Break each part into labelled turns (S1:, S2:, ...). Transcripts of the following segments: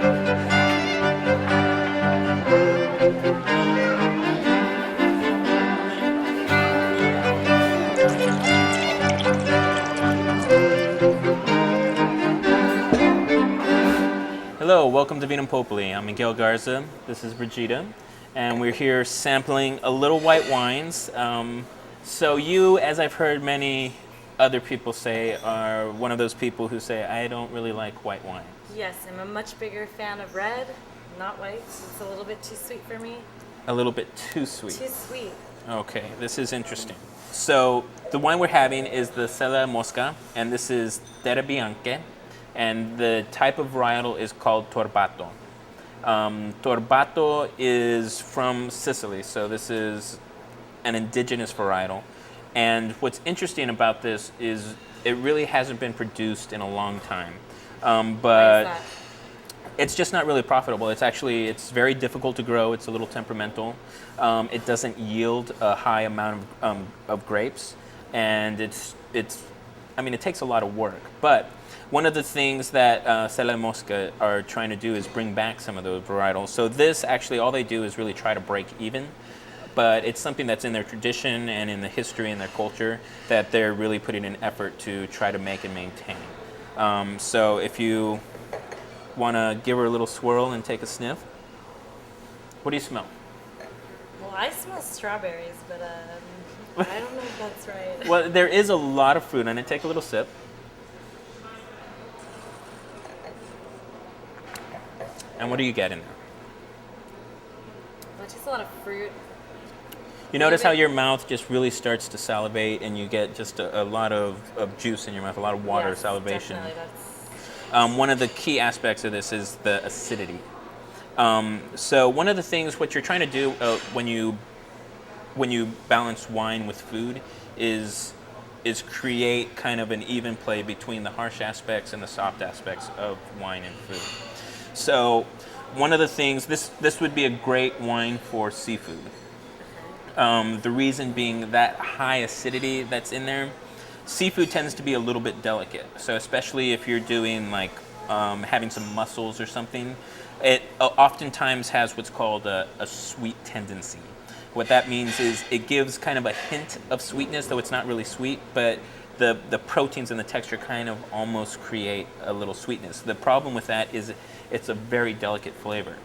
S1: Hello, welcome to Vinum Populi. I'm Miguel Garza. This is Brigida, and we're here sampling a little white wines. So you, as I've heard many other people say, are one of those people who say, I don't really like white wine.
S2: Yes, I'm a much bigger fan of red, not white. It's a little bit too sweet for me.
S1: A little bit too sweet.
S2: Too sweet.
S1: Okay, this is interesting. So the wine we're having is the Cella Mosca, and this is Terre Blanche, and the type of varietal is called Torbato. Torbato is from Sicily, so this is an indigenous varietal. And what's interesting about this is it really hasn't been produced in a long time.
S2: Why is
S1: But
S2: that?
S1: it's just not really profitable. It's very difficult to grow. It's a little temperamental. It doesn't yield a high amount of grapes, and it takes a lot of work. But one of the things that Cella Mosca are trying to do is bring back some of those varietals. So this actually, all they do is really try to break even, but it's something that's in their tradition and in the history and their culture that they're really putting an effort to try to make and maintain. So if you want to give her a little swirl and take a sniff, what do you smell?
S2: Well, I smell strawberries, but I don't know if that's right.
S1: Well, there is a lot of fruit on it. Take a little sip. And what do you get in there?
S2: Well, it tastes a lot of fruit.
S1: You notice how your mouth just really starts to salivate, and you get just a lot of juice in your mouth, a lot of water,
S2: Yes,
S1: salivation.
S2: Definitely, that's...
S1: One of the key aspects of this is the acidity. So one of the things, what you're trying to do when you balance wine with food is create kind of an even play between the harsh aspects and the soft aspects of wine and food. So one of the things, this would be a great wine for seafood. The reason being that high acidity that's in there. Seafood tends to be a little bit delicate. So especially if you're doing like having some mussels or something, it oftentimes has what's called a sweet tendency. What that means is it gives kind of a hint of sweetness, though it's not really sweet, but the proteins and the texture kind of almost create a little sweetness. The problem with that is it's a very delicate flavor.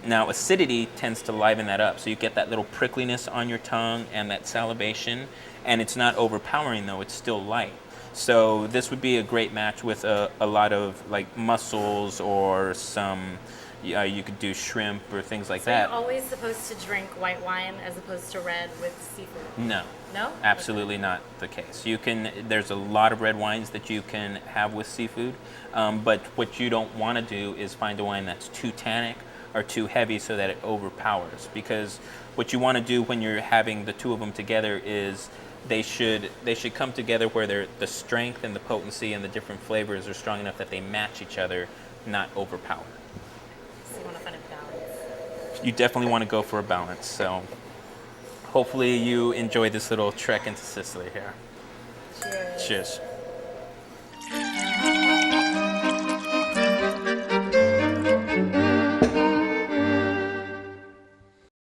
S1: Now, acidity tends to liven that up, so you get that little prickliness on your tongue and that salivation, and it's not overpowering, though, it's still light. So this would be a great match with a lot of like mussels or some, you could do shrimp or things like that.
S2: So you're always supposed to drink white wine as opposed to red with seafood?
S1: No.
S2: No?
S1: Absolutely not the case. There's a lot of red wines that you can have with seafood, but what you don't want to do is find a wine that's too tannic or too heavy so that it overpowers. Because what you want to do when you're having the two of them together is they should come together where the strength and the potency and the different flavors are strong enough that they match each other, not overpower.
S2: So you want to find a balance.
S1: You definitely want to go for a balance. So hopefully you enjoy this little trek into Sicily here.
S2: Cheers.
S1: Cheers.